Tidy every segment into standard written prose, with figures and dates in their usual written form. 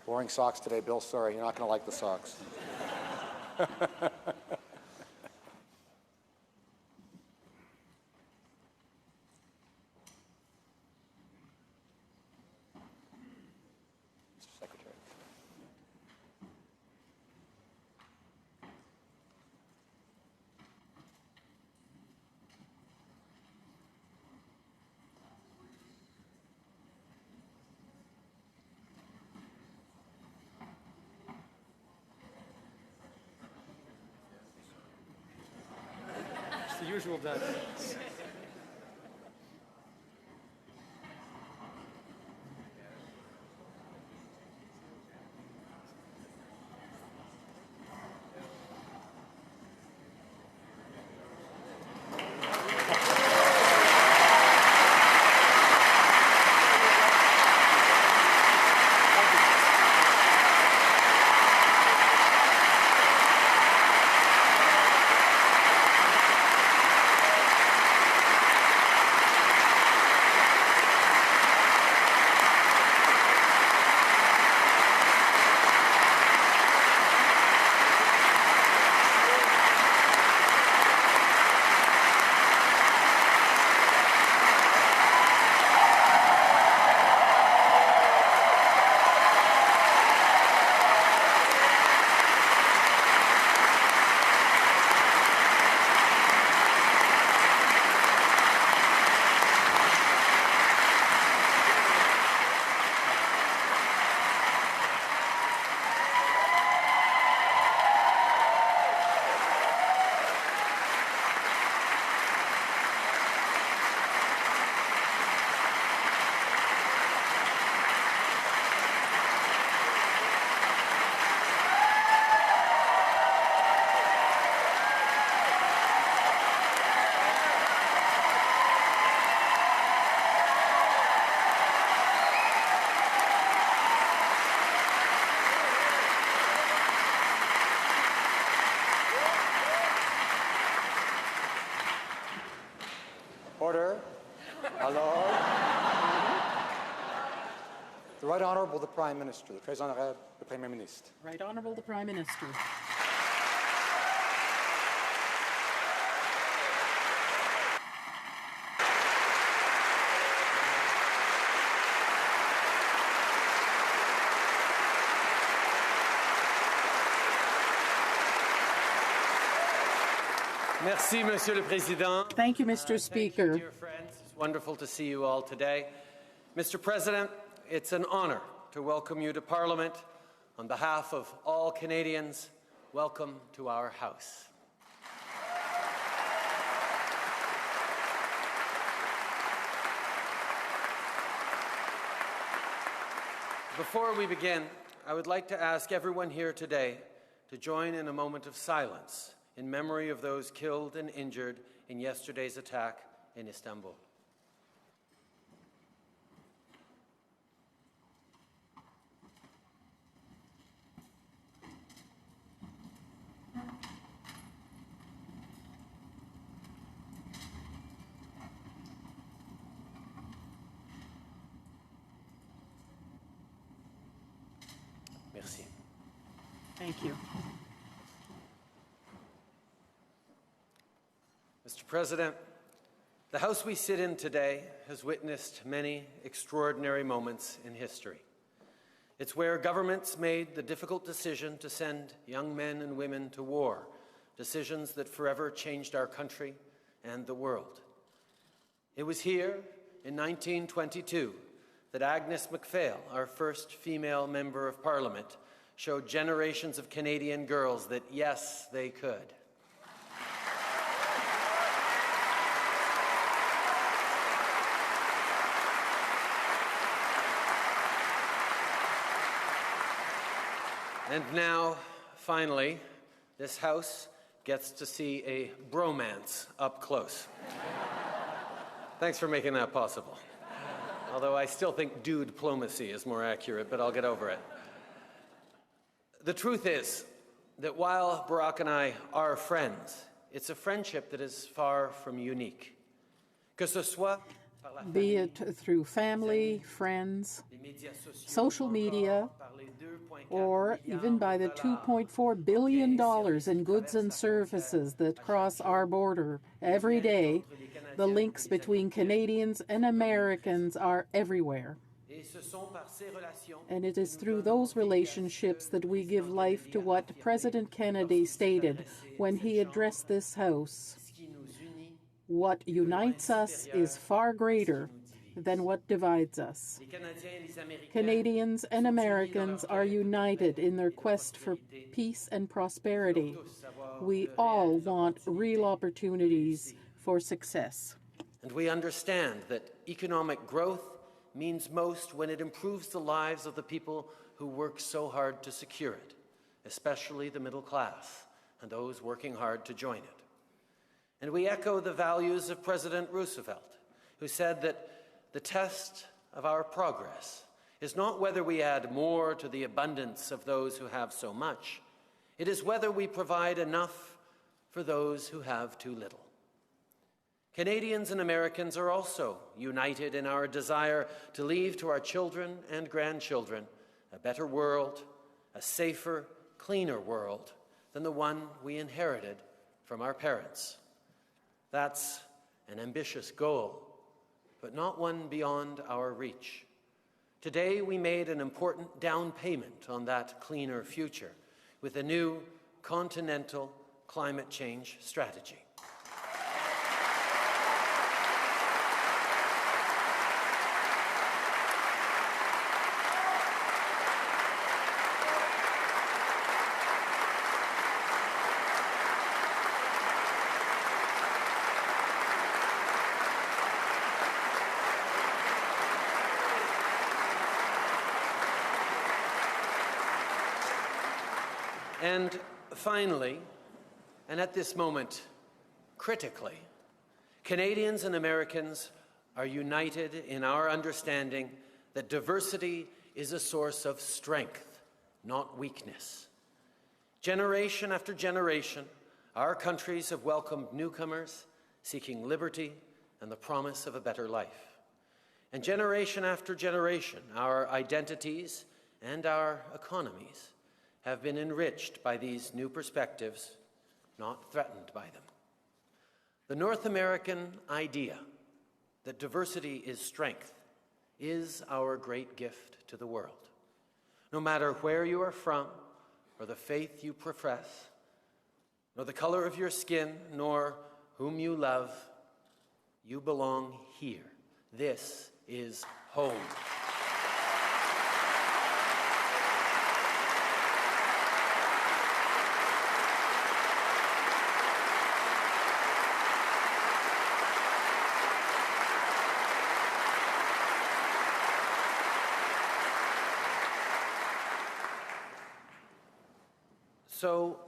Boring socks today, Bill. Sorry, you're not going to like the socks. Mr. Secretary. It's the usual dance. Order. Alors. The Right Honourable the Prime Minister, le Très Honourable le Premier Ministre. Right Honourable the Prime Minister. Merci, Monsieur le Président. Thank you, Mr. Speaker. Thank you, dear friends. It's wonderful to see you all today. Mr. President, it's an honour to welcome you to Parliament. On behalf of all Canadians, welcome to our House. Before we begin, I would like to ask everyone here today to join in a moment of silence in memory of those killed and injured in yesterday's attack in Istanbul. Merci. Thank you. Mr. President, the House we sit in today has witnessed many extraordinary moments in history. It's where governments made the difficult decision to send young men and women to war, decisions that forever changed our country and the world. It was here in 1922 that Agnes MacPhail, our first female member of Parliament, showed generations of Canadian girls that, yes, they could. And now, finally, this House gets to see a bromance up close. Thanks for making that possible. Although I still think dude-plomacy is more accurate, but I'll get over it. The truth is that while Barack and I are friends, it's a friendship that is far from unique. Que ce soit Be it through family, friends, social media, or even by the $2.4 billion in goods and services that cross our border every day, the links between Canadians and Americans are everywhere. And it is through those relationships that we give life to what President Kennedy stated when he addressed this House. What unites us is far greater than what divides us. Canadians and Americans are united in their quest for peace and prosperity. We all want real opportunities for success. And we understand that economic growth means most when it improves the lives of the people who work so hard to secure it, especially the middle class and those working hard to join it. And we echo the values of President Roosevelt, who said that the test of our progress is not whether we add more to the abundance of those who have so much, it is whether we provide enough for those who have too little. Canadians and Americans are also united in our desire to leave to our children and grandchildren a better world, a safer, cleaner world than the one we inherited from our parents. That's an ambitious goal, but not one beyond our reach. Today, we made an important down payment on that cleaner future with a new continental climate change strategy. And finally, and at this moment, critically, Canadians and Americans are united in our understanding that diversity is a source of strength, not weakness. Generation after generation, our countries have welcomed newcomers seeking liberty and the promise of a better life. And generation after generation, our identities and our economies have been enriched by these new perspectives, not threatened by them. The North American idea that diversity is strength is our great gift to the world. No matter where you are from, or the faith you profess, nor the color of your skin, nor whom you love, you belong here. This is home. So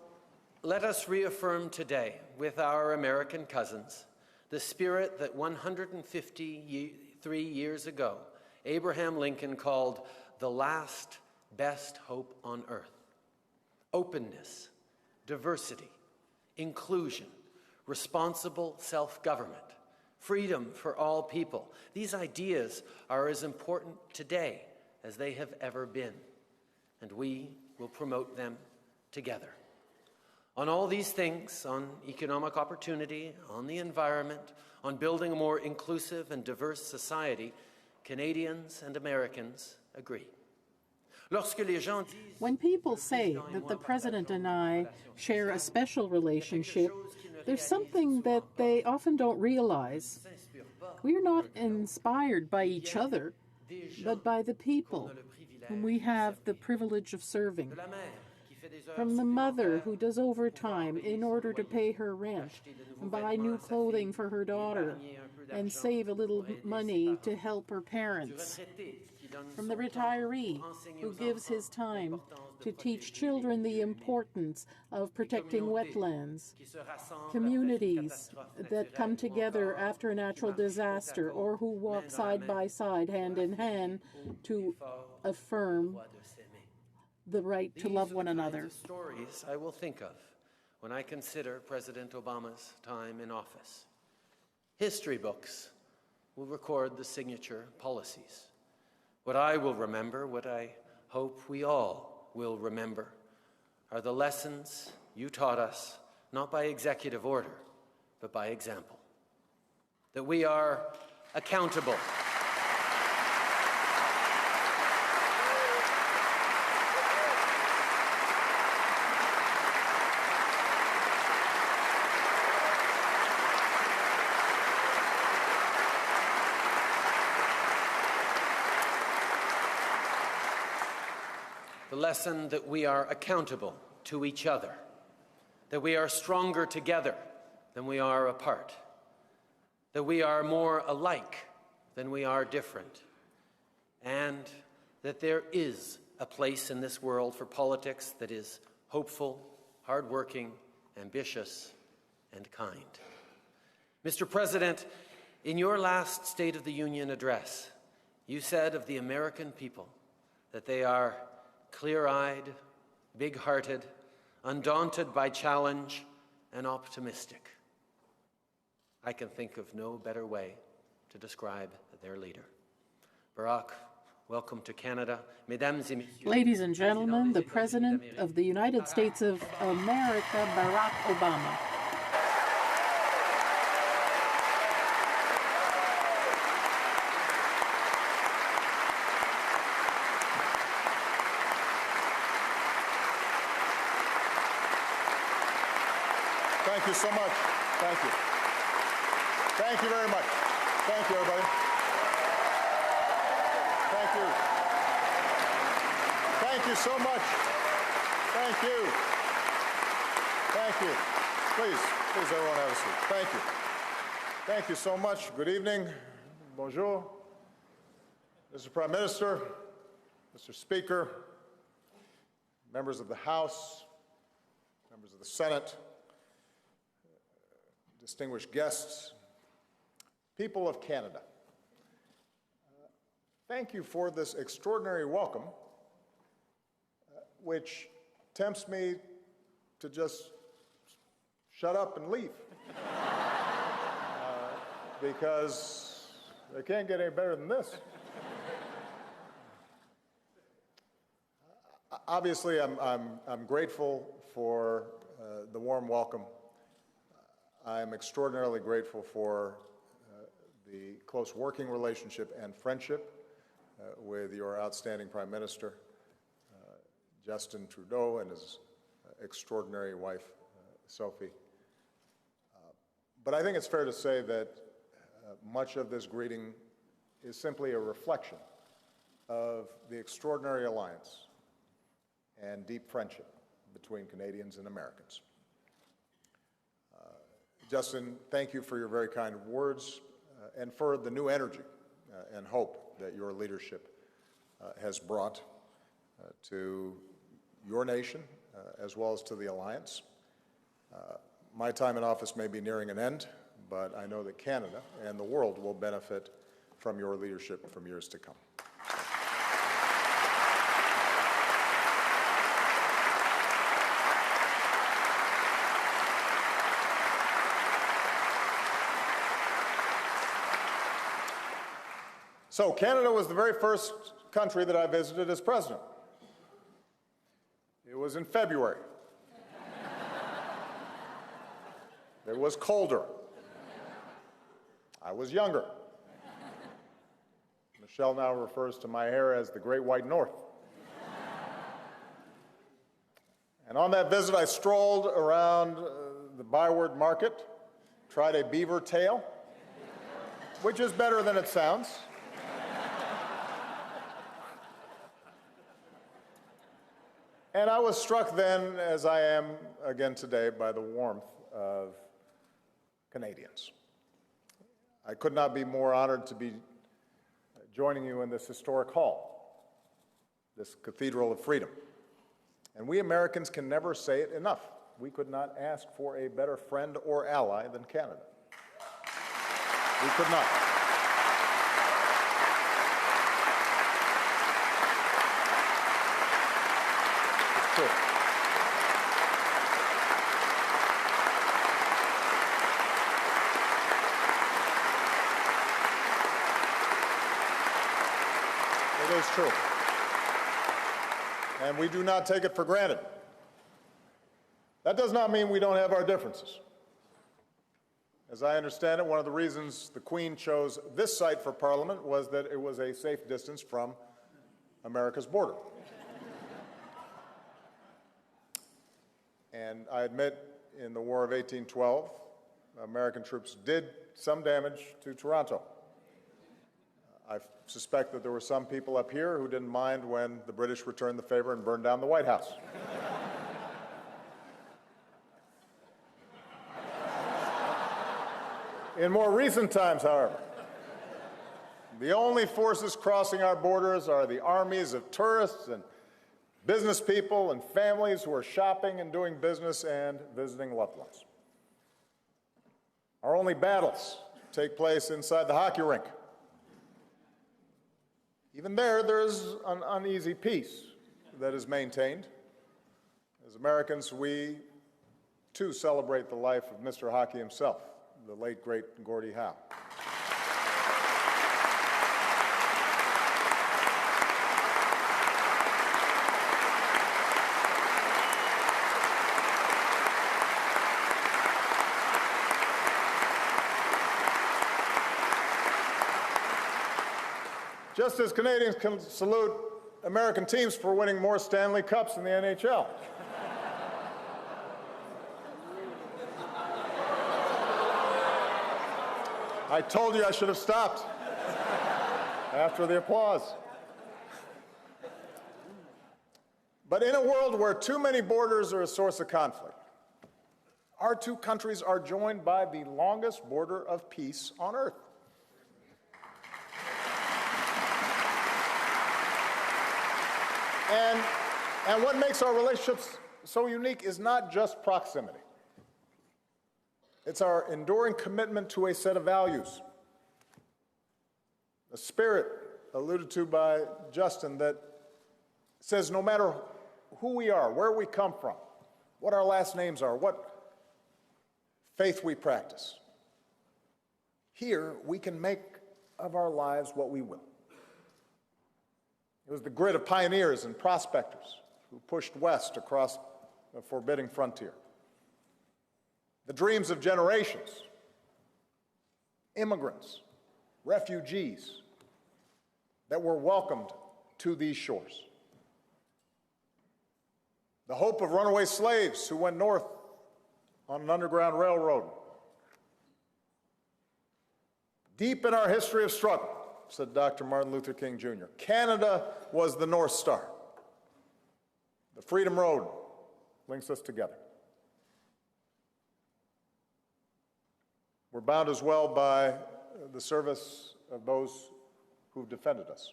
let us reaffirm today with our American cousins the spirit that 153 years ago Abraham Lincoln called the last best hope on earth. Openness, diversity, inclusion, responsible self-government, freedom for all people. These ideas are as important today as they have ever been, and we will promote them together. On all these things, on economic opportunity, on the environment, on building a more inclusive and diverse society, Canadians and Americans agree. When people say that the President and I share a special relationship, there's something that they often don't realize. We are not inspired by each other, but by the people whom we have the privilege of serving. From the mother who does overtime in order to pay her rent, buy new clothing for her daughter, and save a little money to help her parents. From the retiree who gives his time to teach children the importance of protecting wetlands. Communities that come together after a natural disaster or who walk side by side, hand in hand, to affirm the right to love one another. These are the stories I will think of when I consider President Obama's time in office. History books will record the signature policies. What I will remember, what I hope we all will remember are the lessons you taught us, not by executive order, but by example. That we are accountable. The lesson that we are accountable to each other, that we are stronger together than we are apart, that we are more alike than we are different, and that there is a place in this world for politics that is hopeful, hardworking, ambitious, and kind. Mr. President, in your last State of the Union address, you said of the American people that they are clear-eyed, big-hearted, undaunted by challenge, and optimistic. I can think of no better way to describe their leader. Barack, welcome to Canada. Mesdames et messieurs. Ladies and gentlemen, the President of the United States of America, Barack Obama. Thank you so much. Thank you. Thank you very much. Thank you, everybody. Thank you. Thank you so much. Thank you. Thank you. Please, everyone have a seat. Thank you. Thank you so much. Good evening. Bonjour. Mr. Prime Minister, Mr. Speaker, members of the House, members of the Senate, distinguished guests, people of Canada, thank you for this extraordinary welcome, which tempts me to just shut up and leave, because it can't get any better than this. Obviously, I'm grateful for the warm welcome. I'm extraordinarily grateful for the close working relationship and friendship with your outstanding Prime Minister, Justin Trudeau, and his extraordinary wife, Sophie. But I think it's fair to say that much of this greeting is simply a reflection of the extraordinary alliance and deep friendship between Canadians and Americans. Justin, thank you for your very kind words and for the new energy and hope that your leadership has brought to your nation as well as to the alliance. My time in office may be nearing an end, but I know that Canada and the world will benefit from your leadership from years to come. So Canada was the very first country that I visited as president. It was in February. It was colder. I was younger. Michelle now refers to my hair as the Great White North. And on that visit, I strolled around the Byward Market, tried a beaver tail, which is better than it sounds. And I was struck then, as I am again today, by the warmth of Canadians. I could not be more honored to be joining you in this historic hall, this Cathedral of Freedom. And we Americans can never say it enough. We could not ask for a better friend or ally than Canada. We could not. It's true. It is true. and we do not take it for granted. That does not mean we don't have our differences. As I understand it, one of the reasons the Queen chose this site for Parliament was that it was a safe distance from America's border. And I admit, in the War of 1812, American troops did some damage to Toronto. I suspect that there were some people up here who didn't mind when the British returned the favor and burned down the White House. In more recent times, however, the only forces crossing our borders are the armies of tourists and business people and families who are shopping and doing business and visiting loved ones. Our only battles take place inside the hockey rink. Even there is an uneasy peace that is maintained. As Americans, we too celebrate the life of Mr. Hockey himself, the late, great Gordie Howe. Just as Canadians can salute American teams for winning more Stanley Cups in the NHL. I told you I should have stopped after the applause. But in a world where too many borders are a source of conflict, our two countries are joined by the longest border of peace on earth. And what makes our relationships so unique is not just proximity. It's our enduring commitment to a set of values, a spirit alluded to by Justin that says no matter who we are, where we come from, what our last names are, what faith we practice, here we can make of our lives what we will. It was the grit of pioneers and prospectors who pushed west across a forbidding frontier. The dreams of generations, immigrants, refugees that were welcomed to these shores. The hope of runaway slaves who went north on an underground railroad. Deep in our history of struggle, said Dr. Martin Luther King Jr., Canada was the North Star. The Freedom Road links us together. We're bound as well by the service of those who've defended us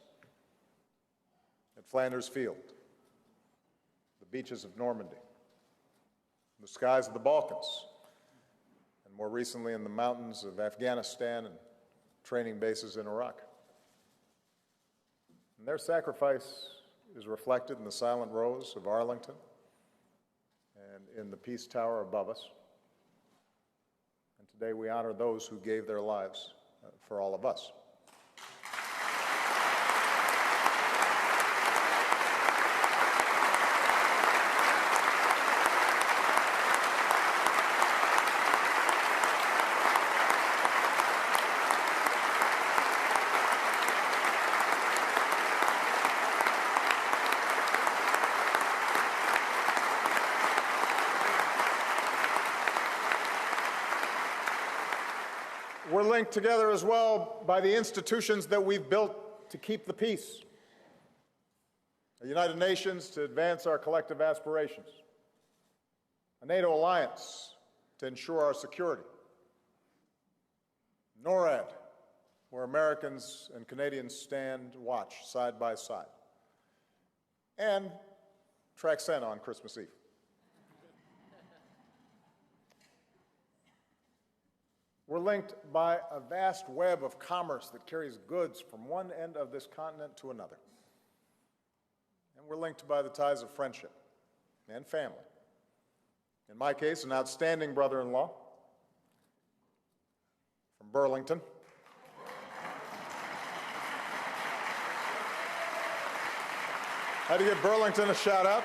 at Flanders Field, the beaches of Normandy, the skies of the Balkans, and more recently in the mountains of Afghanistan and training bases in Iraq. And their sacrifice is reflected in the silent rows of Arlington and in the Peace Tower above us. And today we honor those who gave their lives for all of us. We're linked together as well by the institutions that we've built to keep the peace. The United Nations to advance our collective aspirations. A NATO alliance to ensure our security. NORAD, where Americans and Canadians stand watch side by side. And Traxena on Christmas Eve. We're linked by a vast web of commerce that carries goods from one end of this continent to another. And we're linked by the ties of friendship and family. In my case, an outstanding brother-in-law from Burlington. Had to give Burlington a shout out.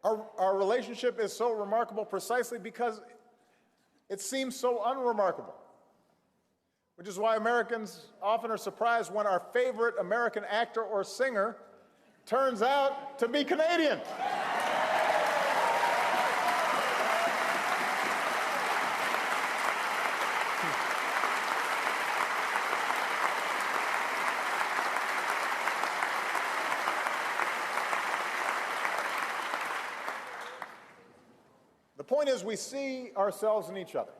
Our relationship is so remarkable precisely because it seems so unremarkable, which is why Americans often are surprised when our favorite American actor or singer turns out to be Canadian. The point is, we see ourselves in each other,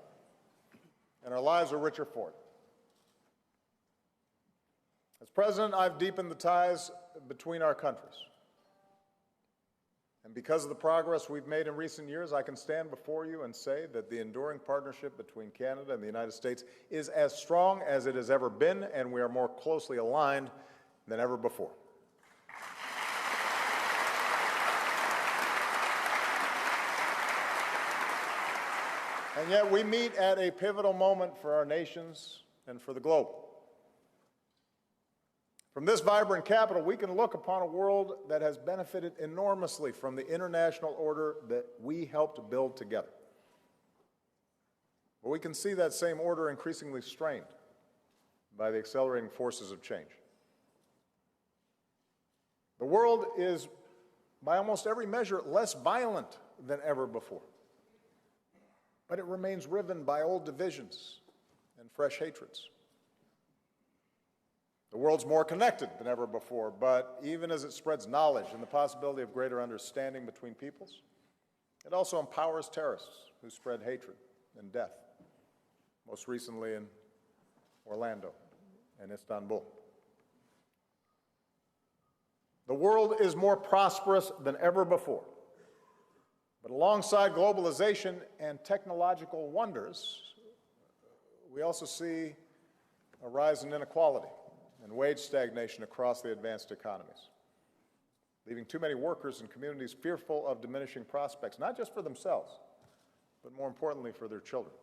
and our lives are richer for it. As president, I've deepened the ties between our countries. And because of the progress we've made in recent years, I can stand before you and say that the enduring partnership between Canada and the United States is as strong as it has ever been, and we are more closely aligned than ever before. And yet we meet at a pivotal moment for our nations and for the globe. From this vibrant capital, we can look upon a world that has benefited enormously from the international order that we helped build together. But we can see that same order increasingly strained by the accelerating forces of change. The world is, by almost every measure, less violent than ever before. But it remains riven by old divisions and fresh hatreds. The world's more connected than ever before, but even as it spreads knowledge and the possibility of greater understanding between peoples, it also empowers terrorists who spread hatred and death, most recently in Orlando and Istanbul. The world is more prosperous than ever before. But alongside globalization and technological wonders, we also see a rise in inequality and wage stagnation across the advanced economies, leaving too many workers and communities fearful of diminishing prospects, not just for themselves, but more importantly for their children.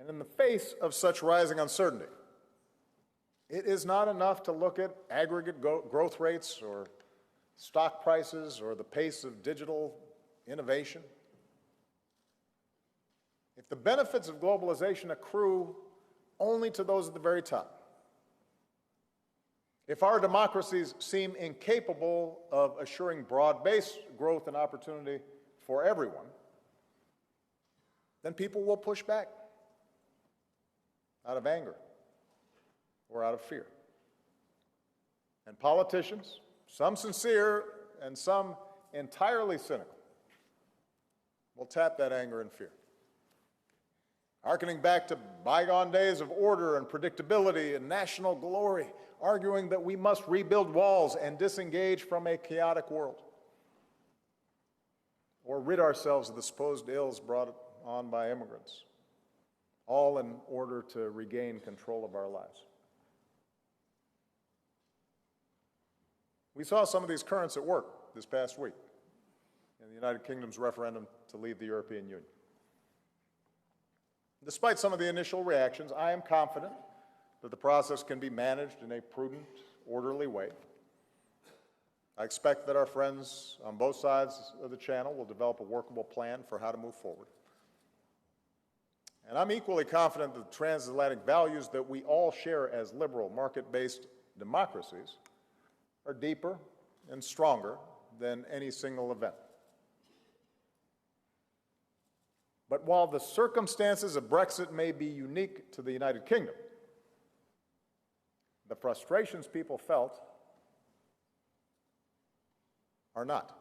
And in the face of such rising uncertainty, it is not enough to look at aggregate growth rates or stock prices or the pace of digital innovation. If the benefits of globalization accrue only to those at the very top, if our democracies seem incapable of assuring broad-based growth and opportunity for everyone, then people will push back out of anger or out of fear. And politicians, some sincere and some entirely cynical, will tap that anger and fear, hearkening back to bygone days of order and predictability and national glory, arguing that we must rebuild walls and disengage from a chaotic world, or rid ourselves of the supposed ills brought on by immigrants, all in order to regain control of our lives. We saw some of these currents at work this past week in the United Kingdom's referendum to leave the European Union. Despite some of the initial reactions, I am confident that the process can be managed in a prudent, orderly way. I expect that our friends on both sides of the channel will develop a workable plan for how to move forward. And I'm equally confident that the transatlantic values that we all share as liberal, market-based democracies are deeper and stronger than any single event. But while the circumstances of Brexit may be unique to the United Kingdom, the frustrations people felt are not.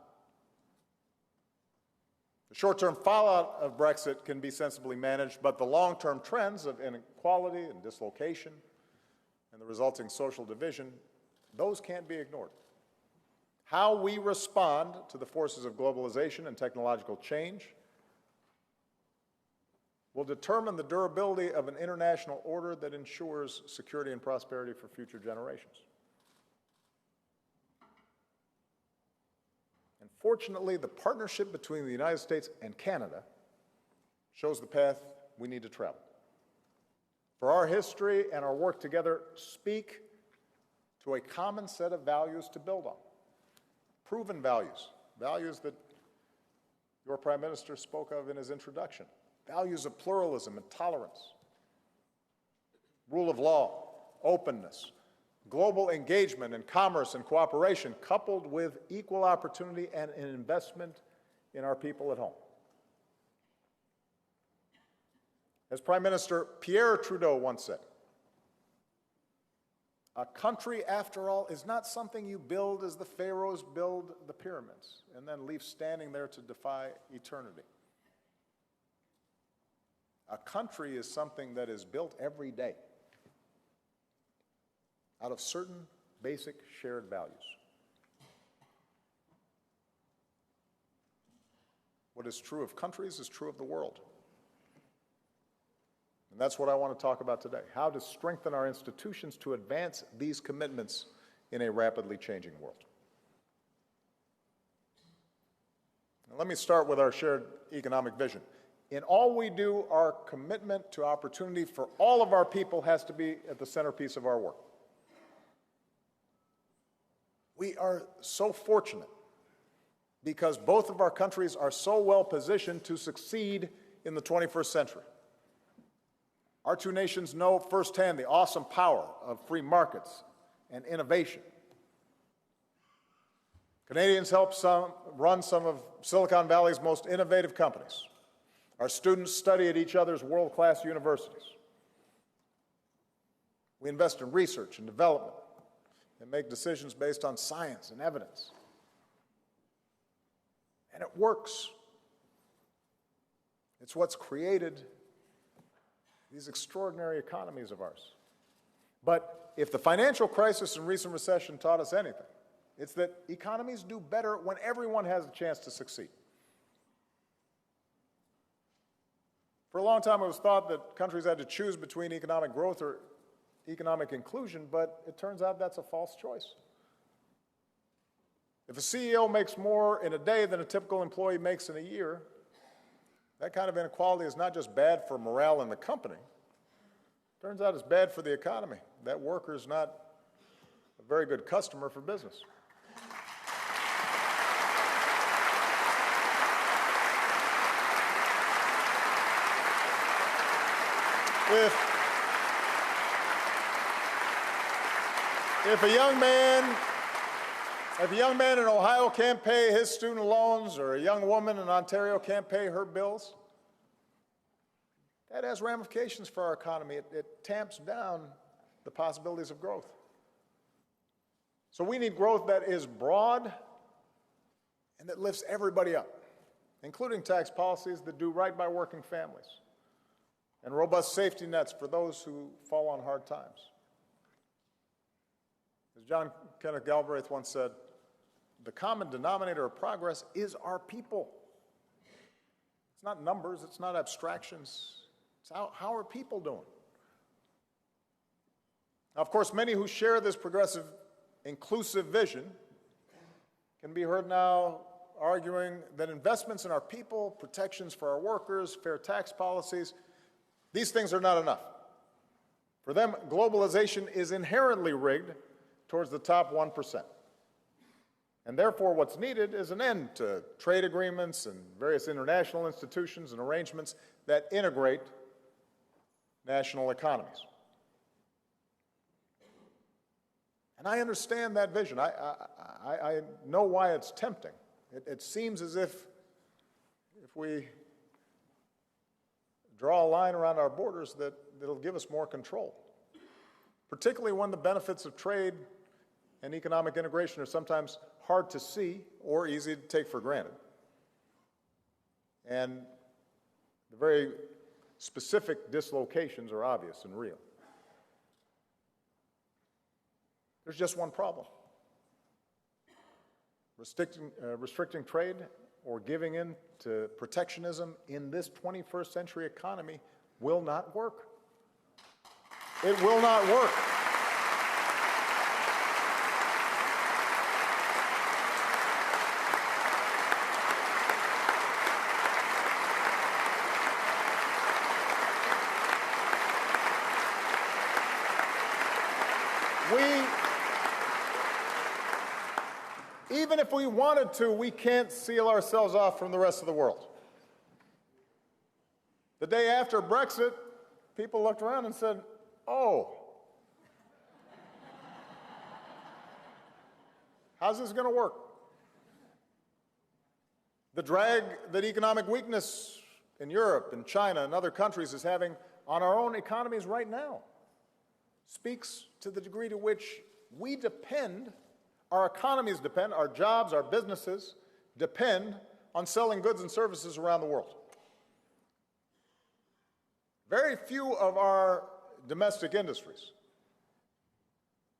The short-term fallout of Brexit can be sensibly managed, but the long-term trends of inequality and dislocation and the resulting social division, those can't be ignored. How we respond to the forces of globalization and technological change will determine the durability of an international order that ensures security and prosperity for future generations. And fortunately, the partnership between the United States and Canada shows the path we need to travel. for our history and our work together speak to a common set of values to build on. Proven values, values that your Prime Minister spoke of in his introduction, values of pluralism and tolerance, rule of law, openness, global engagement and commerce and cooperation, coupled with equal opportunity and an investment in our people at home. As Prime Minister Pierre Trudeau once said, a country, after all, is not something you build as the pharaohs build the pyramids and then leave standing there to defy eternity. A country is something that is built every day out of certain basic shared values. What is true of countries is true of the world. And that's what I want to talk about today, how to strengthen our institutions to advance these commitments in a rapidly changing world. Now, let me start with our shared economic vision. In all we do, our commitment to opportunity for all of our people has to be at the centerpiece of our work. We are so fortunate because both of our countries are so well positioned to succeed in the 21st century. Our two nations know firsthand the awesome power of free markets and innovation. Canadians help run some of Silicon Valley's most innovative companies. Our students study at each other's world-class universities. We invest in research and development and make decisions based on science and evidence. And it works. It's what's created these extraordinary economies of ours. But if the financial crisis and recent recession taught us anything, it's that economies do better when everyone has a chance to succeed. For a long time, it was thought that countries had to choose between economic growth or economic inclusion, but it turns out that's a false choice. If a CEO makes more in a day than a typical employee makes in a year, that kind of inequality is not just bad for morale in the company. Turns out it's bad for the economy. That worker is not a very good customer for business. If a young man in Ohio can't pay his student loans, or a young woman in Ontario can't pay her bills, that has ramifications for our economy. It tamps down the possibilities of growth. So we need growth that is broad and that lifts everybody up, including tax policies that do right by working families and robust safety nets for those who fall on hard times. As John Kenneth Galbraith once said, the common denominator of progress is our people. It's not numbers, it's not abstractions. It's how are people doing? Now, of course, many who share this progressive, inclusive vision can be heard now arguing that investments in our people, protections for our workers, fair tax policies, these things are not enough. For them, globalization is inherently rigged towards the top 1%. And therefore, what's needed is an end to trade agreements and various international institutions and arrangements that integrate national economies. And I understand that vision. I know why it's tempting. It seems as if we draw a line around our borders that it'll give us more control, particularly when the benefits of trade and economic integration are sometimes hard to see or easy to take for granted. And the very specific dislocations are obvious and real. There's just one problem. Restricting trade or giving in to protectionism in this 21st century economy will not work. It will not work. Even if we wanted to, we can't seal ourselves off from the rest of the world. The day after Brexit, people looked around and said, oh, how's this going to work? The drag that economic weakness in Europe and China and other countries is having on our own economies right now speaks to the degree to which we depend, our economies depend, our jobs, our businesses depend on selling goods and services around the world. Very few of our domestic industries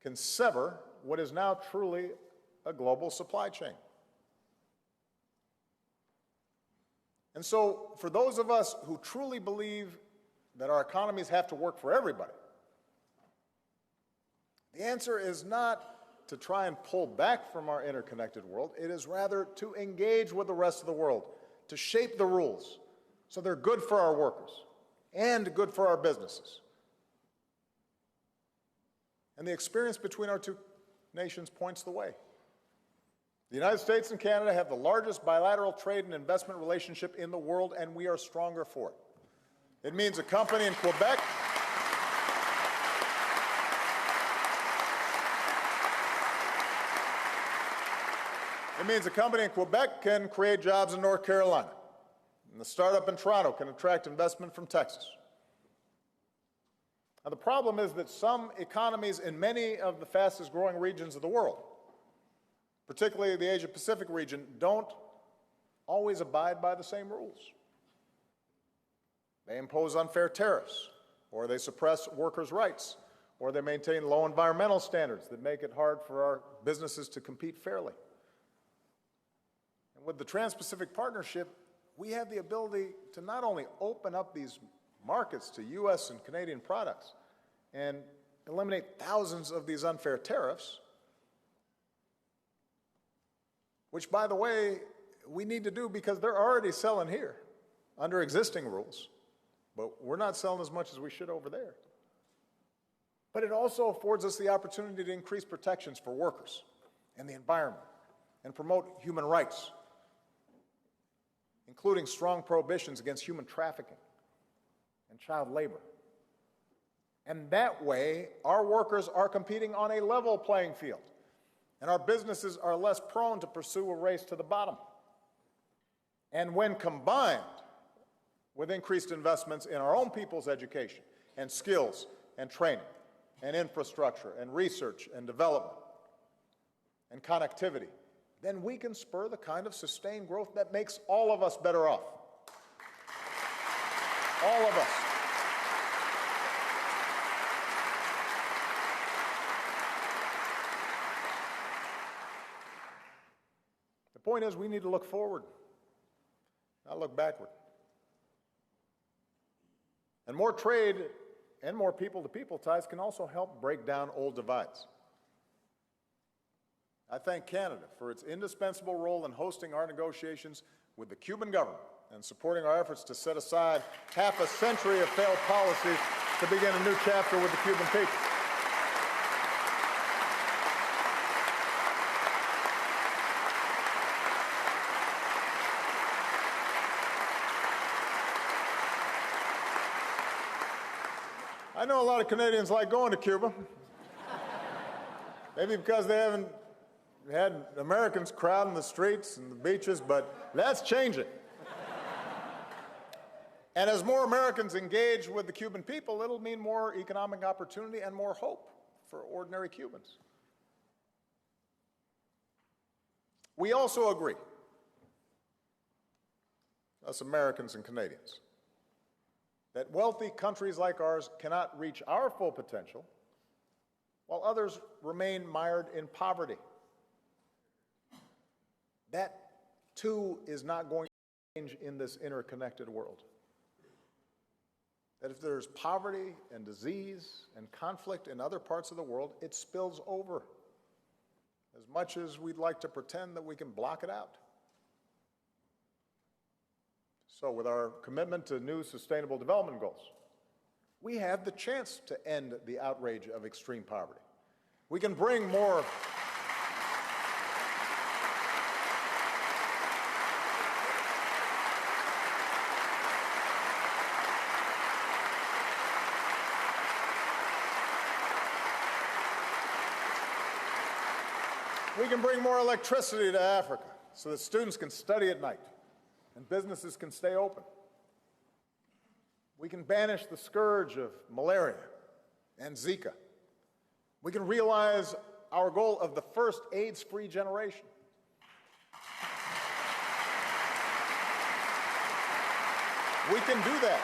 can sever what is now truly a global supply chain. And so, for those of us who truly believe that our economies have to work for everybody, the answer is not to try and pull back from our interconnected world. It is rather to engage with the rest of the world, to shape the rules so they're good for our workers and good for our businesses. And the experience between our two nations points the way. The United States and Canada have the largest bilateral trade and investment relationship in the world, and we are stronger for it. It means a company in Quebec can create jobs in North Carolina, and the startup in Toronto can attract investment from Texas. Now, the problem is that some economies in many of the fastest growing regions of the world, particularly the Asia-Pacific region, don't always abide by the same rules. They impose unfair tariffs, or they suppress workers' rights, or they maintain low environmental standards that make it hard for our businesses to compete fairly. And with the Trans-Pacific Partnership, we have the ability to not only open up these markets to U.S. and Canadian products and eliminate thousands of these unfair tariffs, which, by the way, we need to do because they're already selling here under existing rules, but we're not selling as much as we should over there. But it also affords us the opportunity to increase protections for workers and the environment and promote human rights, including strong prohibitions against human trafficking and child labor. And that way, our workers are competing on a level playing field, and our businesses are less prone to pursue a race to the bottom. And when combined with increased investments in our own people's education and skills and training and infrastructure and research and development and connectivity, then we can spur the kind of sustained growth that makes all of us better off. All of us. The point is, we need to look forward, not look backward. And more trade and more people-to-people ties can also help break down old divides. I thank Canada for its indispensable role in hosting our negotiations with the Cuban government and supporting our efforts to set aside half a century of failed policies to begin a new chapter with the Cuban people. I know a lot of Canadians like going to Cuba, maybe because they haven't had Americans crowding the streets and the beaches, but that's changing. And as more Americans engage with the Cuban people, it'll mean more economic opportunity and more hope for ordinary Cubans. We also agree, us Americans and Canadians, that wealthy countries like ours cannot reach our full potential while others remain mired in poverty. That, too, is not going to change in this interconnected world. That if there's poverty and disease and conflict in other parts of the world, it spills over, as much as we'd like to pretend that we can block it out. So with our commitment to new sustainable development goals, we have the chance to end the outrage of extreme poverty. We can bring more electricity to Africa so that students can study at night and businesses can stay open. We can banish the scourge of malaria and Zika. We can realize our goal of the first AIDS-free generation. We can do that.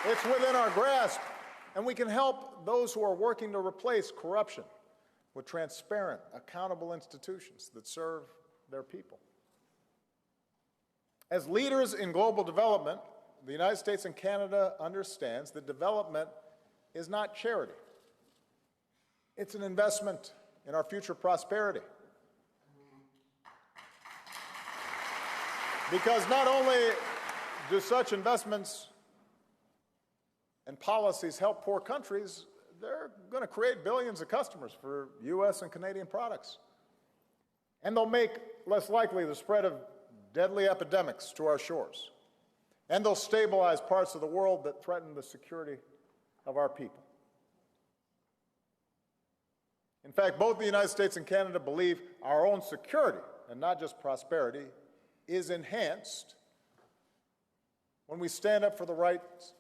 It's within our grasp, and we can help those who are working to replace corruption with transparent, accountable institutions that serve their people. As leaders in global development, the United States and Canada understands that development is not charity. It's an investment in our future prosperity. Because not only do such investments and policies help poor countries, they're going to create billions of customers for U.S. and Canadian products. And they'll make less likely the spread of deadly epidemics to our shores. And they'll stabilize parts of the world that threaten the security of our people. In fact, both the United States and Canada believe our own security, and not just prosperity, is enhanced when we stand up for the rights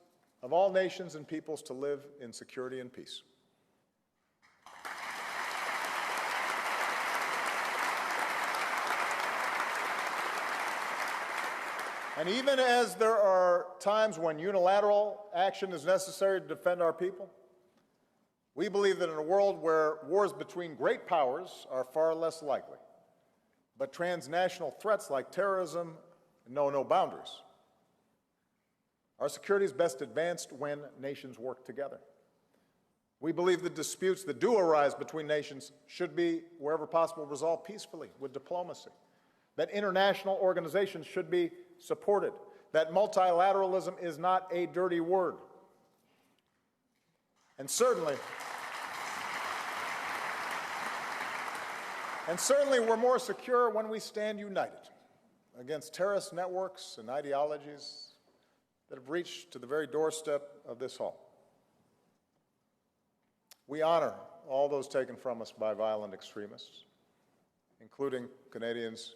of all nations and peoples to live in security and peace. And even as there are times when unilateral action is necessary to defend our people, we believe that in a world where wars between great powers are far less likely, but transnational threats like terrorism know no boundaries, our security is best advanced when nations work together. We believe the disputes that do arise between nations should be, wherever possible, resolved peacefully with diplomacy, that international organizations should be supported, that multilateralism is not a dirty word. And certainly we're more secure when we stand united against terrorist networks and ideologies that have reached to the very doorstep of this hall. We honor all those taken from us by violent extremists, including Canadians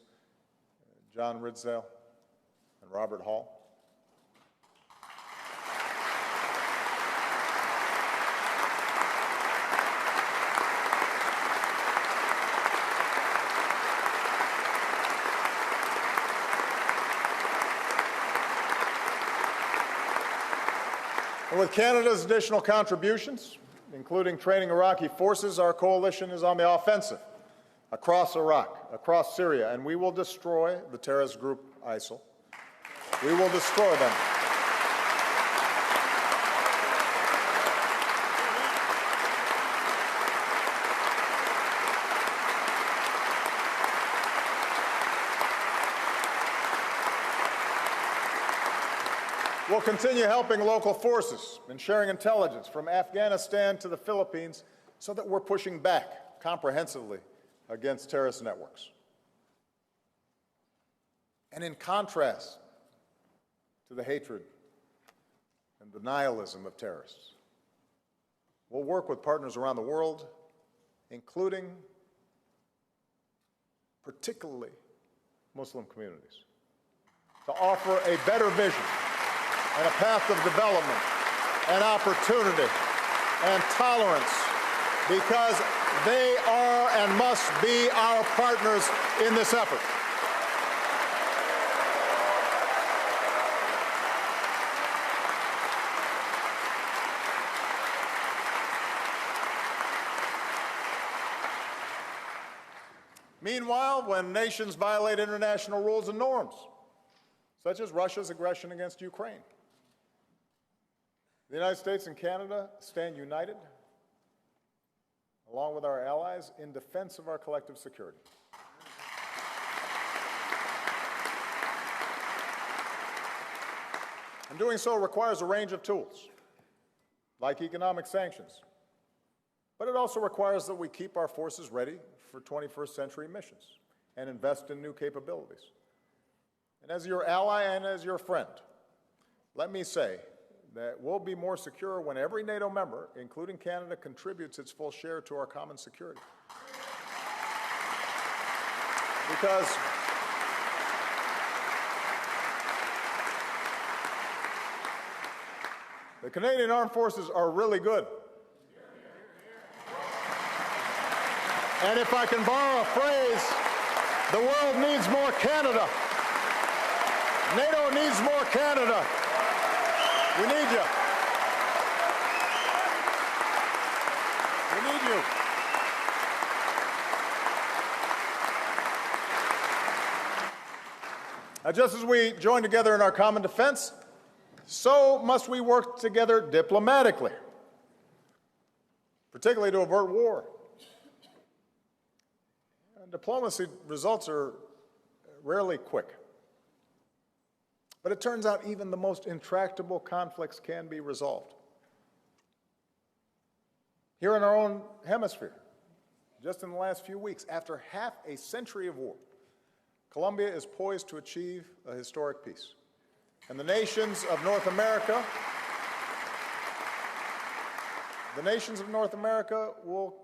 John Ridsdale and Robert Hall. And with Canada's additional contributions, including training Iraqi forces, our coalition is on the offensive across Iraq, across Syria, and we will destroy the terrorist group ISIL. We will destroy them. We'll continue helping local forces and sharing intelligence from Afghanistan to the Philippines so that we're pushing back comprehensively against terrorist networks. And in contrast to the hatred and the nihilism of terrorists, we'll work with partners around the world, including particularly Muslim communities, to offer a better vision and a path of development and opportunity and tolerance, because they are and must be our partners in this effort. Meanwhile, when nations violate international rules and norms, such as Russia's aggression against Ukraine, the United States and Canada stand united, along with our allies, in defense of our collective security. And doing so requires a range of tools, like economic sanctions, But it also requires that we keep our forces ready for 21st century missions and invest in new capabilities. And as your ally and as your friend, let me say that we'll be more secure when every NATO member, including Canada, contributes its full share to our common security. Because the Canadian Armed Forces are really good. And if I can borrow a phrase, the world needs more Canada. NATO needs more Canada. We need you. We need you. Just as we join together in our common defense, so must we work together diplomatically, particularly to avert war. And diplomacy results are rarely quick. But it turns out even the most intractable conflicts can be resolved. Here in our own hemisphere, just in the last few weeks, after half a century of war, Colombia is poised to achieve a historic peace. And the nations of North America will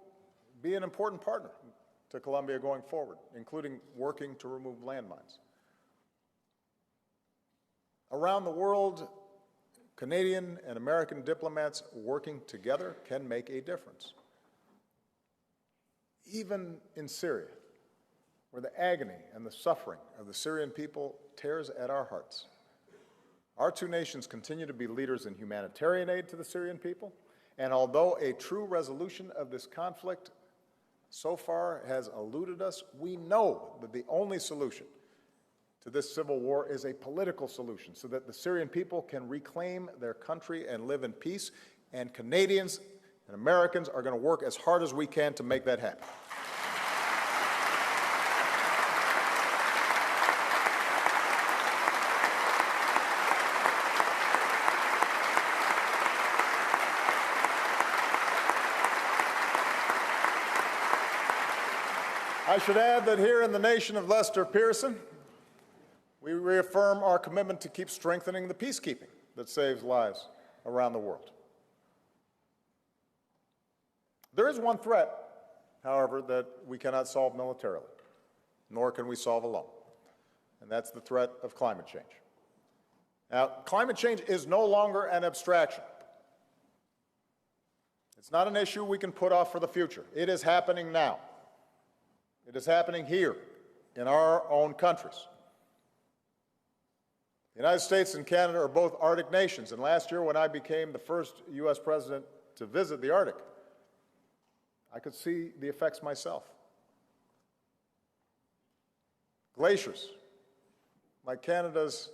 be an important partner to Colombia going forward, including working to remove landmines. Around the world, Canadian and American diplomats working together can make a difference. Even in Syria, where the agony and the suffering of the Syrian people tears at our hearts, our two nations continue to be leaders in humanitarian aid to the Syrian people, and although a true resolution of this conflict so far has eluded us, we know that the only solution to this civil war is a political solution so that the Syrian people can reclaim their country and live in peace, and Canadians and Americans are going to work as hard as we can to make that happen. I should add that here in the nation of Lester Pearson, we reaffirm our commitment to keep strengthening the peacekeeping that saves lives around the world. There is one threat, however, that we cannot solve militarily, nor can we solve alone, and that's the threat of climate change. Now, climate change is no longer an abstraction. It's not an issue we can put off for the future. It is happening now. It is happening here in our own countries. The United States and Canada are both Arctic nations, and last year when I became the first U.S. president to visit the Arctic, I could see the effects myself. Glaciers, like Canada's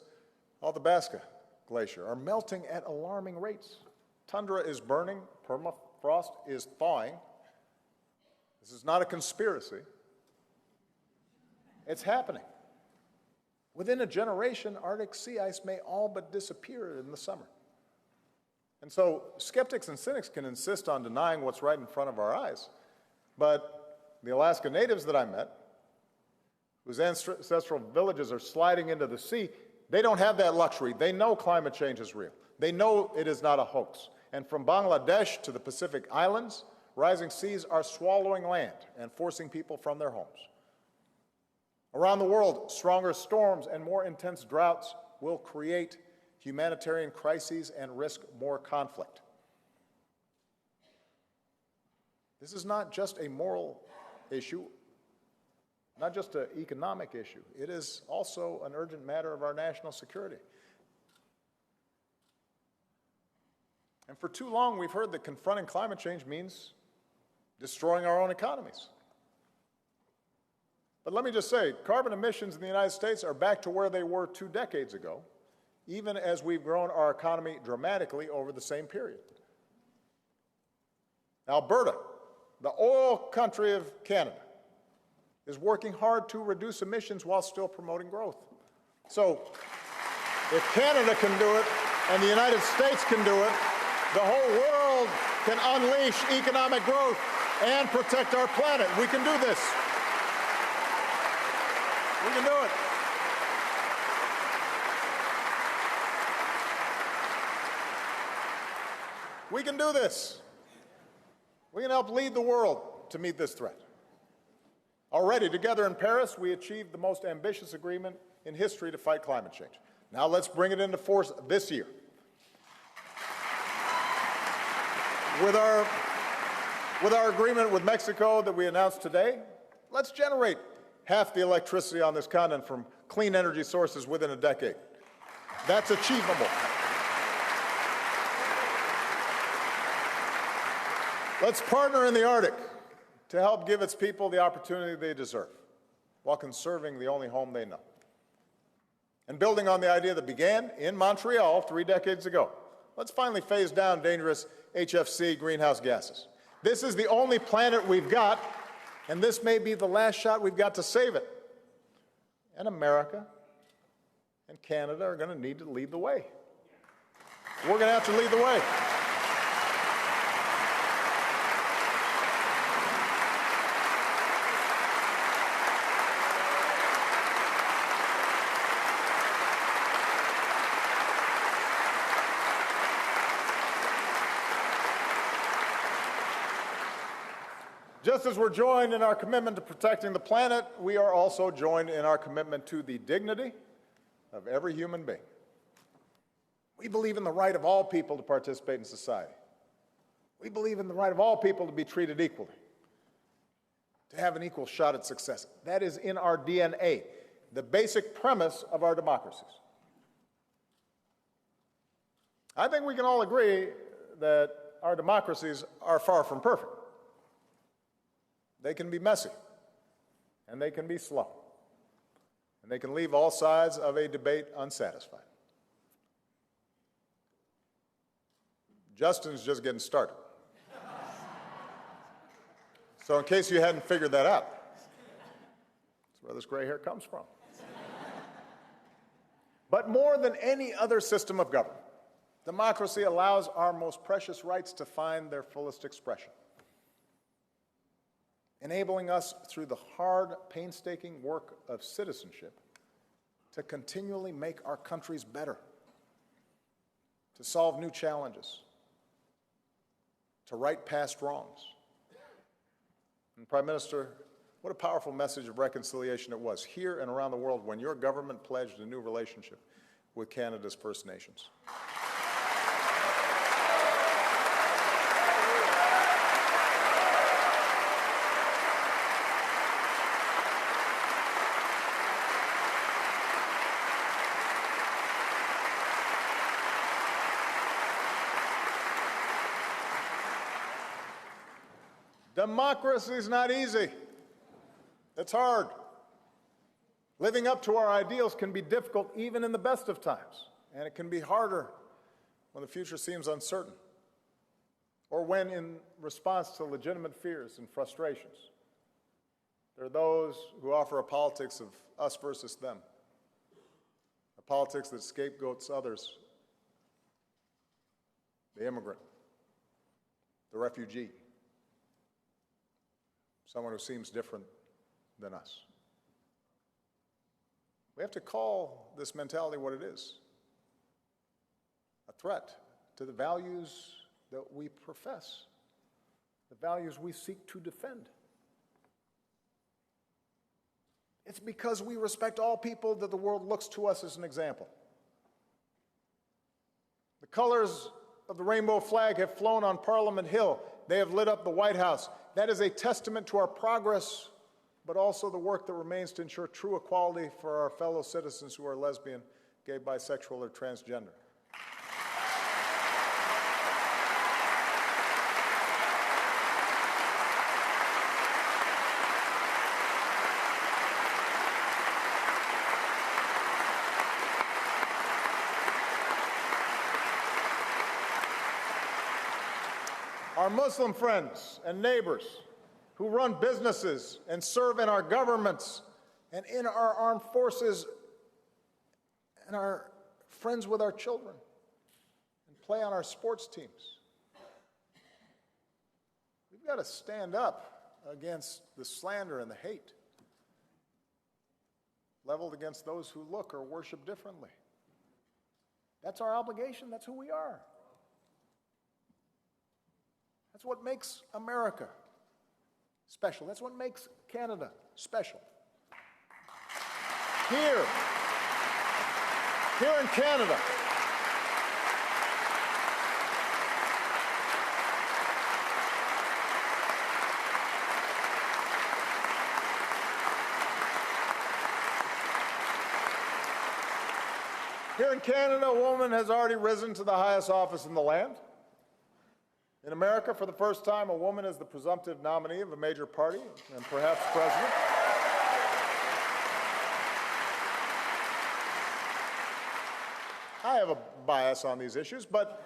Athabasca Glacier, are melting at alarming rates. Tundra is burning, permafrost is thawing. This is not a conspiracy. It's happening. Within a generation, Arctic sea ice may all but disappear in the summer. And so skeptics and cynics can insist on denying what's right in front of our eyes. But the Alaska natives that I met, whose ancestral villages are sliding into the sea, they don't have that luxury. They know climate change is real. They know it is not a hoax. And from Bangladesh to the Pacific Islands, rising seas are swallowing land and forcing people from their homes. Around the world, stronger storms and more intense droughts will create humanitarian crises and risk more conflict. This is not just a moral issue, not just an economic issue. It is also an urgent matter of our national security. And for too long, we've heard that confronting climate change means destroying our own economies. But let me just say, carbon emissions in the United States are back to where they were 2 decades ago, even as we've grown our economy dramatically over the same period. Alberta, the oil country of Canada, is working hard to reduce emissions while still promoting growth. So if Canada can do it and the United States can do it, the whole world can unleash economic growth and protect our planet. We can do this. We can do it. We can do this. We can help lead the world to meet this threat. Already, together in Paris, we achieved the most ambitious agreement in history to fight climate change. Now let's bring it into force this year. With our agreement with Mexico that we announced today, let's generate half the electricity on this continent from clean energy sources within a decade. That's achievable. Let's partner in the Arctic to help give its people the opportunity they deserve, while conserving the only home they know. And building on the idea that began in Montreal 3 decades ago, let's finally phase down dangerous HFC greenhouse gases. This is the only planet we've got, and this may be the last shot we've got to save it. And America and Canada are going to need to lead the way. We're going to have to lead the way. Just as we're joined in our commitment to protecting the planet, we are also joined in our commitment to the dignity of every human being. We believe in the right of all people to participate in society. We believe in the right of all people to be treated equally, to have an equal shot at success. That is in our DNA, the basic premise of our democracies. I think we can all agree that our democracies are far from perfect. They can be messy, and they can be slow, and they can leave all sides of a debate unsatisfied. Justin's just getting started. So in case you hadn't figured that out, that's where this gray hair comes from. But more than any other system of government, democracy allows our most precious rights to find their fullest expression, enabling us through the hard, painstaking work of citizenship to continually make our countries better, to solve new challenges, to right past wrongs. And Prime Minister, what a powerful message of reconciliation it was here and around the world when your government pledged a new relationship with Canada's First Nations. Democracy is not easy. It's hard. Living up to our ideals can be difficult even in the best of times, and it can be harder when the future seems uncertain, or when in response to legitimate fears and frustrations, there are those who offer a politics of us versus them, a politics that scapegoats others, the immigrant, the refugee, someone who seems different than us. We have to call this mentality what it is: a threat to the values that we profess, the values we seek to defend. It's because we respect all people that the world looks to us as an example. The colors of the rainbow flag have flown on Parliament Hill. They have lit up the White House. That is a testament to our progress, but also the work that remains to ensure true equality for our fellow citizens who are lesbian, gay, bisexual, or transgender. Our Muslim friends and neighbors who run businesses and serve in our governments and in our armed forces, and are friends with our children and play on our sports teams. we've got to stand up against the slander and the hate leveled against those who look or worship differently. That's our obligation. That's who we are. That's what makes America special. That's what makes Canada special. Here in Canada, a woman has already risen to the highest office in the land. In America, for the first time, a woman is the presumptive nominee of a major party and perhaps president. I have a bias on these issues, but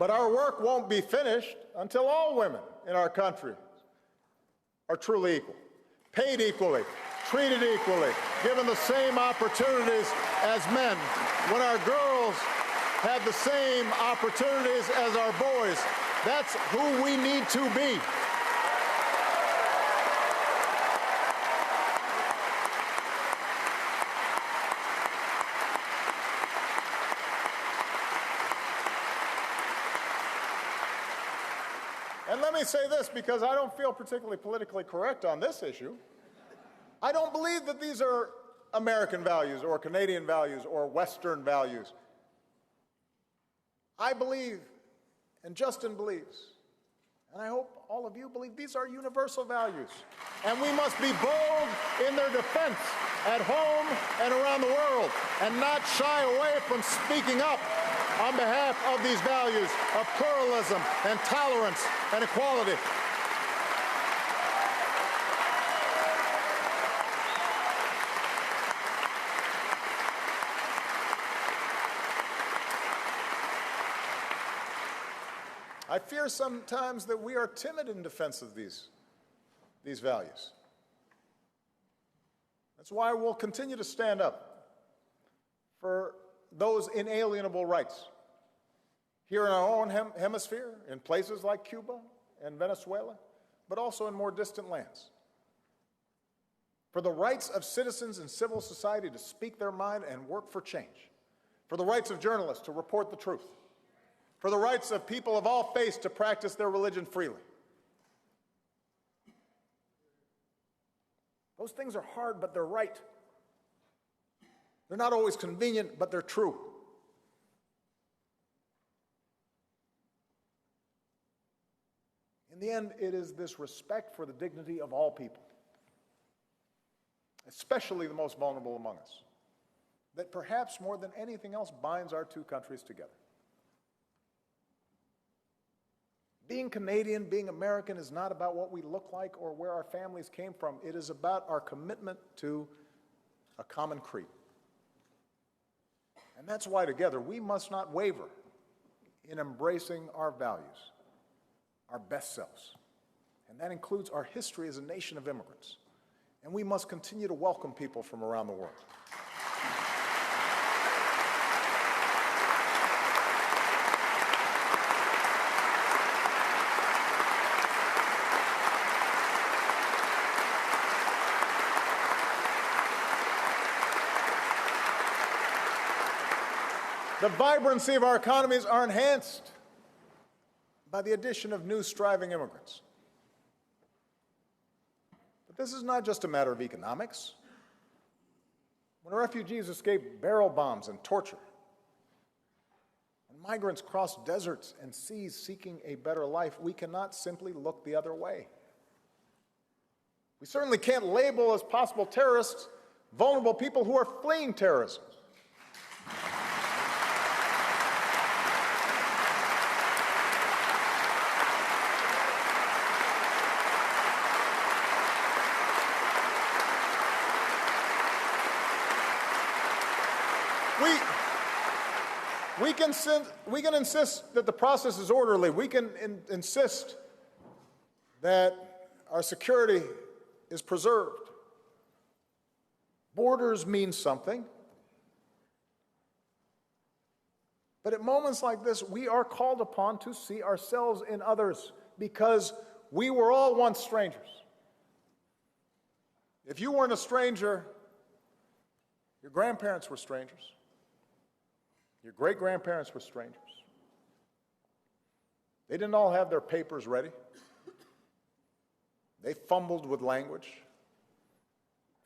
our work won't be finished until all women in our country are truly equal, paid equally, treated equally, given the same opportunities as men. When our girls have the same opportunities as our boys, that's who we need to be. And let me say this, because I don't feel particularly politically correct on this issue. I don't believe that these are American values or Canadian values or Western values. I believe, and Justin believes, and I hope all of you believe, these are universal values. And we must be bold in their defense at home and around the world, and not shy away from speaking up on behalf of these values of pluralism and tolerance and equality. I fear sometimes that we are timid in defense of these values. That's why we'll continue to stand up for those inalienable rights here in our own hemisphere, in places like Cuba and Venezuela, but also in more distant lands. For the rights of citizens in civil society to speak their mind and work for change. For the rights of journalists to report the truth. For the rights of people of all faiths to practice their religion freely. Those things are hard, but they're right. They're not always convenient, but they're true. In the end, it is this respect for the dignity of all people, especially the most vulnerable among us, that perhaps more than anything else binds our two countries together. Being Canadian, being American is not about what we look like or where our families came from. It is about our commitment to a common creed. And that's why together we must not waver in embracing our values, our best selves. And that includes our history as a nation of immigrants. And we must continue to welcome people from around the world. The vibrancy of our economies are enhanced by the addition of new striving immigrants. But this is not just a matter of economics. When refugees escape barrel bombs and torture, when migrants cross deserts and seas seeking a better life, we cannot simply look the other way. We certainly can't label as possible terrorists vulnerable people who are fleeing terrorism. We can insist that the process is orderly. We can insist that our security is preserved. Borders mean something. But at moments like this, we are called upon to see ourselves in others, because we were all once strangers. If you weren't a stranger, your grandparents were strangers. Your great-grandparents were strangers. They didn't all have their papers ready. They fumbled with language,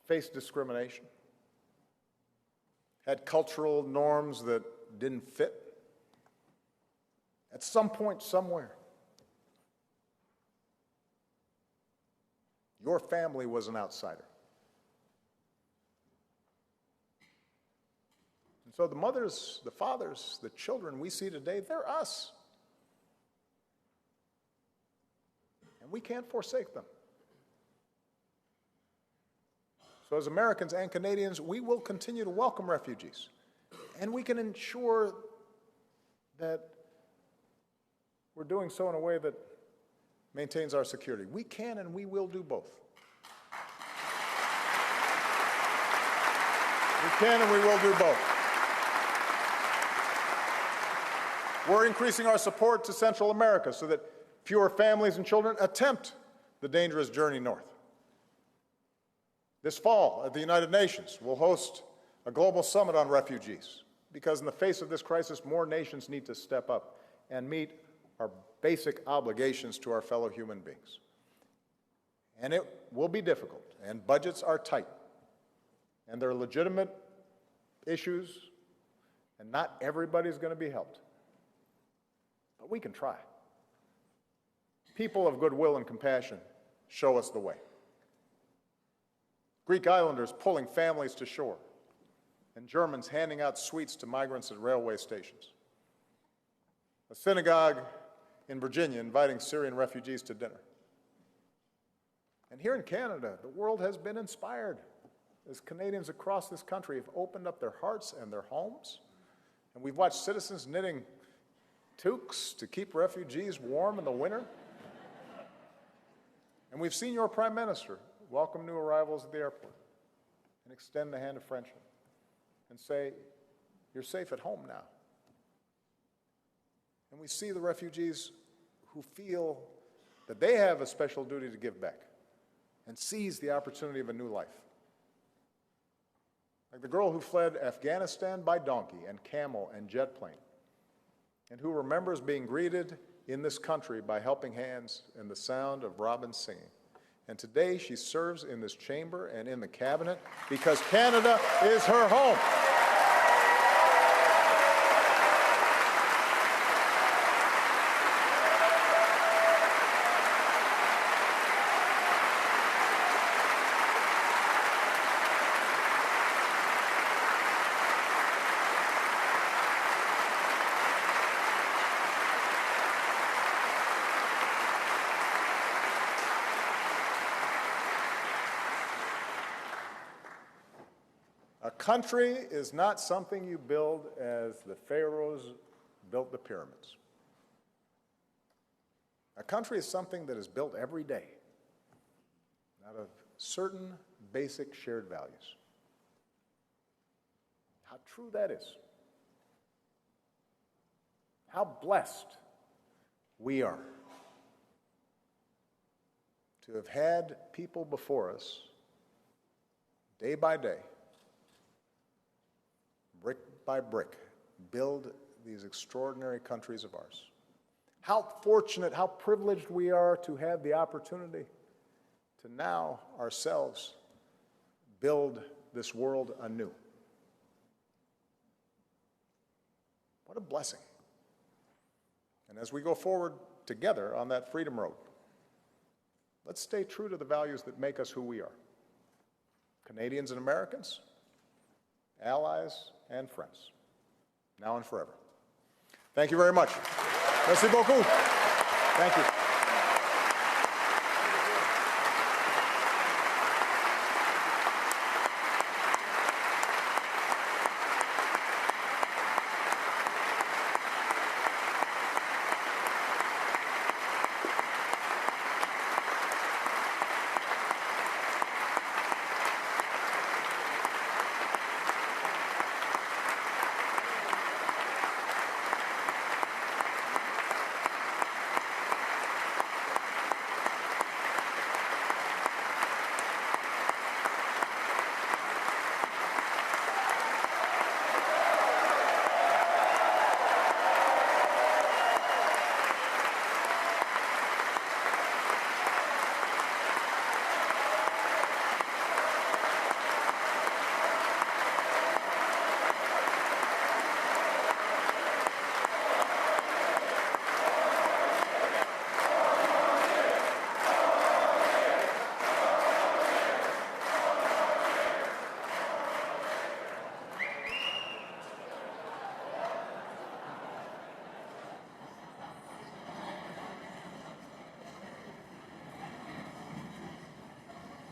faced discrimination, had cultural norms that didn't fit. At some point, somewhere, your family was an outsider. And so the mothers, the fathers, the children we see today, they're us. And we can't forsake them. So as Americans and Canadians, we will continue to welcome refugees. And we can ensure that we're doing so in a way that maintains our security. We can and we will do both. We can and we will do both. We're increasing our support to Central America so that fewer families and children attempt the dangerous journey north. This fall at the United Nations, we'll host a global summit on refugees because in the face of this crisis, more nations need to step up and meet our basic obligations to our fellow human beings. And it will be difficult, and budgets are tight, and there are legitimate issues, and not everybody's going to be helped. But we can try. People of goodwill and compassion show us the way. Greek islanders pulling families to shore, and Germans handing out sweets to migrants at railway stations. A synagogue in Virginia inviting Syrian refugees to dinner. And here in Canada, the world has been inspired as Canadians across this country have opened up their hearts and their homes. And we've watched citizens knitting toques to keep refugees warm in the winter. And we've seen your Prime Minister welcome new arrivals at the airport and extend the hand of friendship and say, you're safe at home now. And we see the refugees who feel that they have a special duty to give back and seize the opportunity of a new life. Like the girl who fled Afghanistan by donkey and camel and jet plane, and who remembers being greeted in this country by helping hands and the sound of robins singing. And today she serves in this chamber and in the cabinet because Canada is her home. A country is not something you build as the pharaohs built the pyramids. A country is something that is built every day out of certain basic shared values. How true that is. How blessed we are to have had people before us, day by day, brick by brick, build these extraordinary countries of ours. How fortunate, how privileged we are to have the opportunity to now ourselves build this world anew. What a blessing. And as we go forward together on that freedom road, let's stay true to the values that make us who we are. Canadians and Americans, allies and friends, now and forever. Thank you very much. Merci beaucoup. Thank you.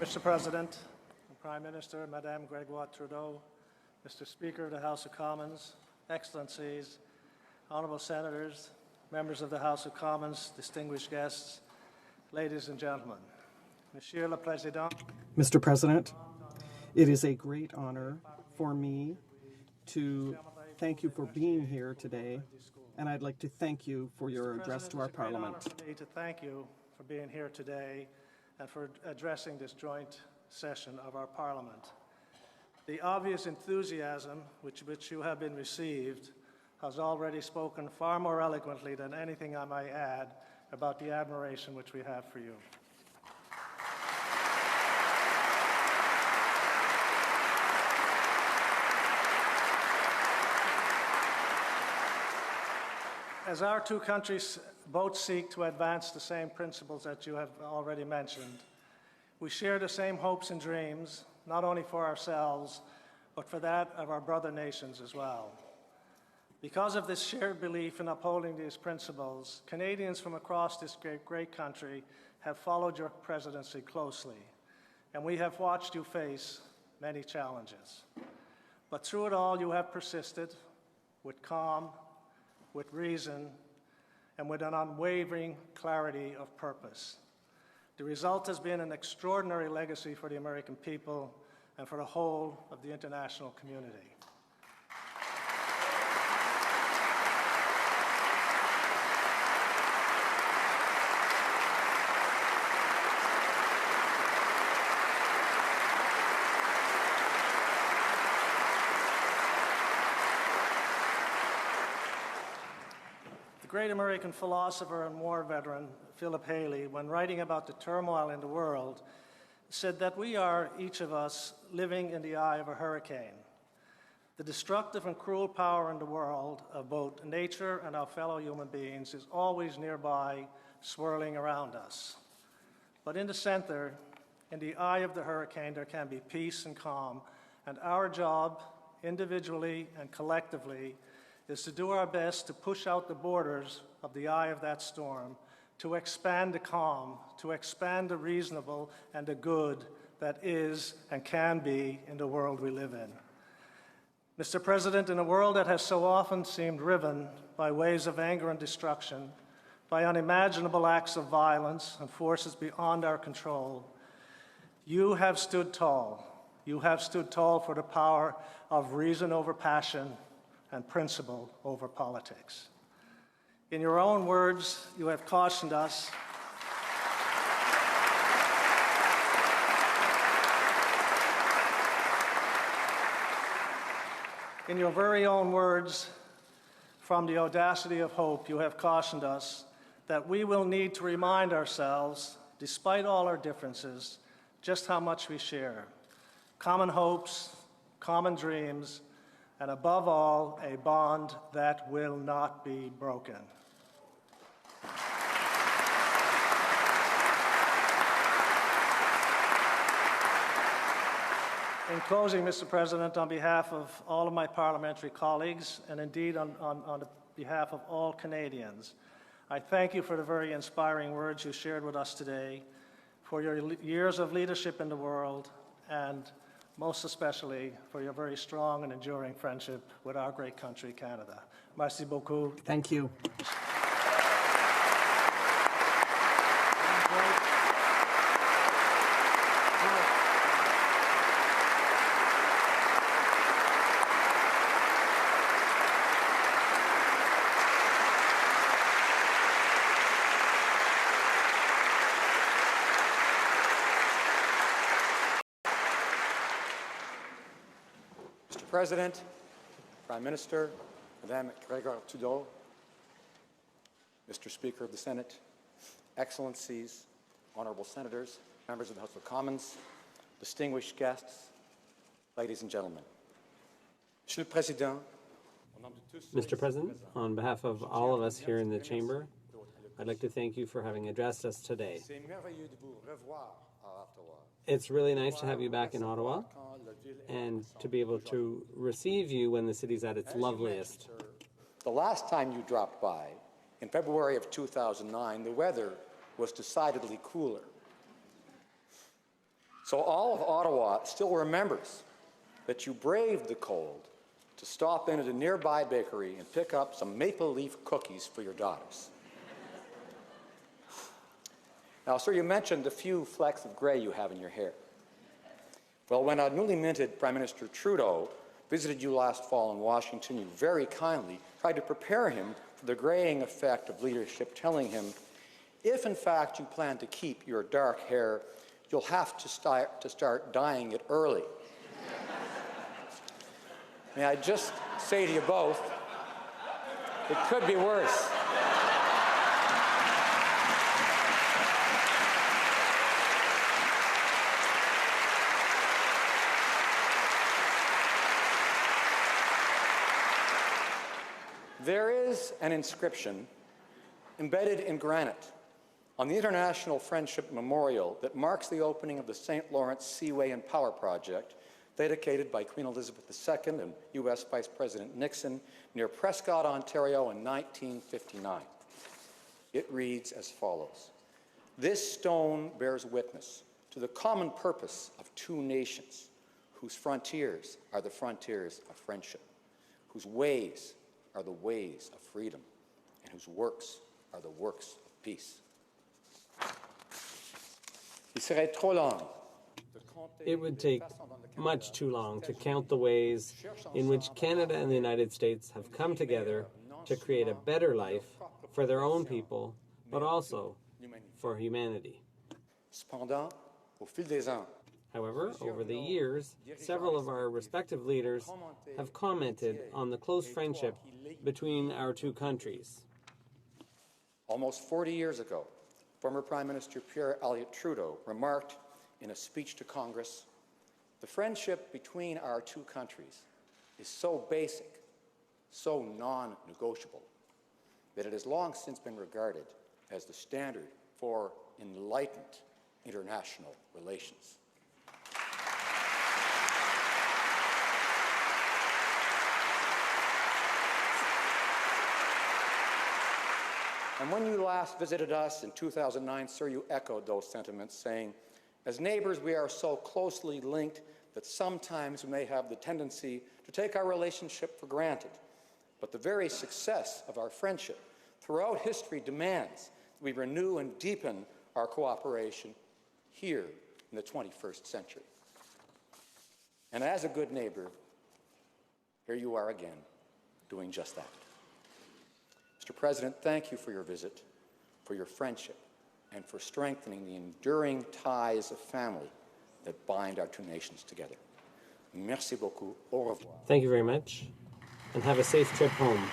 Mr. President, Prime Minister, Madame Gregoire Trudeau, Mr. Speaker of the House of Commons, Excellencies, Honourable Senators, members of the House of Commons, distinguished guests, ladies and gentlemen. Monsieur le Président. Mr. President, it is a great honor for me to thank you for being here today, and I'd like to thank you for your address to our Parliament. It's a great honor for me to thank you for being here today and for addressing this joint session of our Parliament. The obvious enthusiasm which you have been received has already spoken far more eloquently than anything I might add about the admiration which we have for you. As our two countries both seek to advance the same principles that you have already mentioned, we share the same hopes and dreams, not only for ourselves, but for that of our brother nations as well. Because of this shared belief in upholding these principles, Canadians from across this great country have followed your presidency closely, and we have watched you face many challenges. But through it all, you have persisted with calm, with reason, and with an unwavering clarity of purpose. The result has been an extraordinary legacy for the American people and for the whole of the international community. The great American philosopher and war veteran Philip Haley, when writing about the turmoil in the world, said that we are, each of us, living in the eye of a hurricane. The destructive and cruel power in the world of both nature and our fellow human beings is always nearby, swirling around us. But in the center, in the eye of the hurricane, there can be peace and calm, and our job, individually and collectively, is to do our best to push out the borders of the eye of that storm, to expand the calm, to expand the reasonable and the good that is and can be in the world we live in. Mr. President, in a world that has so often seemed riven by waves of anger and destruction, by unimaginable acts of violence and forces beyond our control, you have stood tall. You have stood tall for the power of reason over passion and principle over politics. In your own words, you have cautioned us in your very own words, from the audacity of hope, you have cautioned us that we will need to remind ourselves, despite all our differences, just how much we share. Common hopes, common dreams, and above all, a bond that will not be broken. In closing, Mr. President, on behalf of all of my parliamentary colleagues, and indeed on behalf of all Canadians, I thank you for the very inspiring words you shared with us today, for your years of leadership in the world, and most especially for your very strong and enduring friendship with our great country, Canada. Merci beaucoup. Thank you. Mr. President, Prime Minister, Madame Gregoire Trudeau, Mr. Speaker of the Senate, Excellencies, Honourable Senators, members of the House of Commons, distinguished guests, ladies and gentlemen. Monsieur le Président, Mr. President, on behalf of all of us here in the chamber, I'd like to thank you for having addressed us today. It's really nice to have you back in Ottawa and to be able to receive you when the city's at its loveliest. The last time you dropped by, in February of 2009, the weather was decidedly cooler. So all of Ottawa still remembers that you braved the cold to stop in at a nearby bakery and pick up some maple leaf cookies for your daughters. Now, sir, you mentioned the few flecks of gray you have in your hair. Well, when our newly minted Prime Minister Trudeau visited you last fall in Washington, you very kindly tried to prepare him for the graying effect of leadership, telling him, if in fact you plan to keep your dark hair, you'll have to start dyeing it early. May I just say to you both, it could be worse. There is an inscription embedded in granite on the International Friendship Memorial that marks the opening of the St. Lawrence Seaway and Power Project, dedicated by Queen Elizabeth II and U.S. Vice President Nixon near Prescott, Ontario in 1959. It reads as follows: "This stone bears witness to the common purpose of two nations, whose frontiers are the frontiers of friendship, whose ways are the ways of freedom, and whose works are the works of peace." It would take much too long to count the ways in which Canada and the United States have come together to create a better life for their own people, but also for humanity. However, over the years, several of our respective leaders have commented on the close friendship between our two countries. Almost 40 years ago, former Prime Minister Pierre Elliott Trudeau remarked in a speech to Congress, "The friendship between our two countries is so basic, so non-negotiable, that it has long since been regarded as the standard for enlightened international relations." And when you last visited us in 2009, sir, you echoed those sentiments, saying, "As neighbors, we are so closely linked that sometimes we may have the tendency to take our relationship for granted. But the very success of our friendship throughout history demands that we renew and deepen our cooperation here in the 21st century." And as a good neighbor, here you are again, doing just that. Mr. President, thank you for your visit, for your friendship, and for strengthening the enduring ties of family that bind our two nations together. Merci beaucoup. Au revoir. Thank you very much, and have a safe trip home.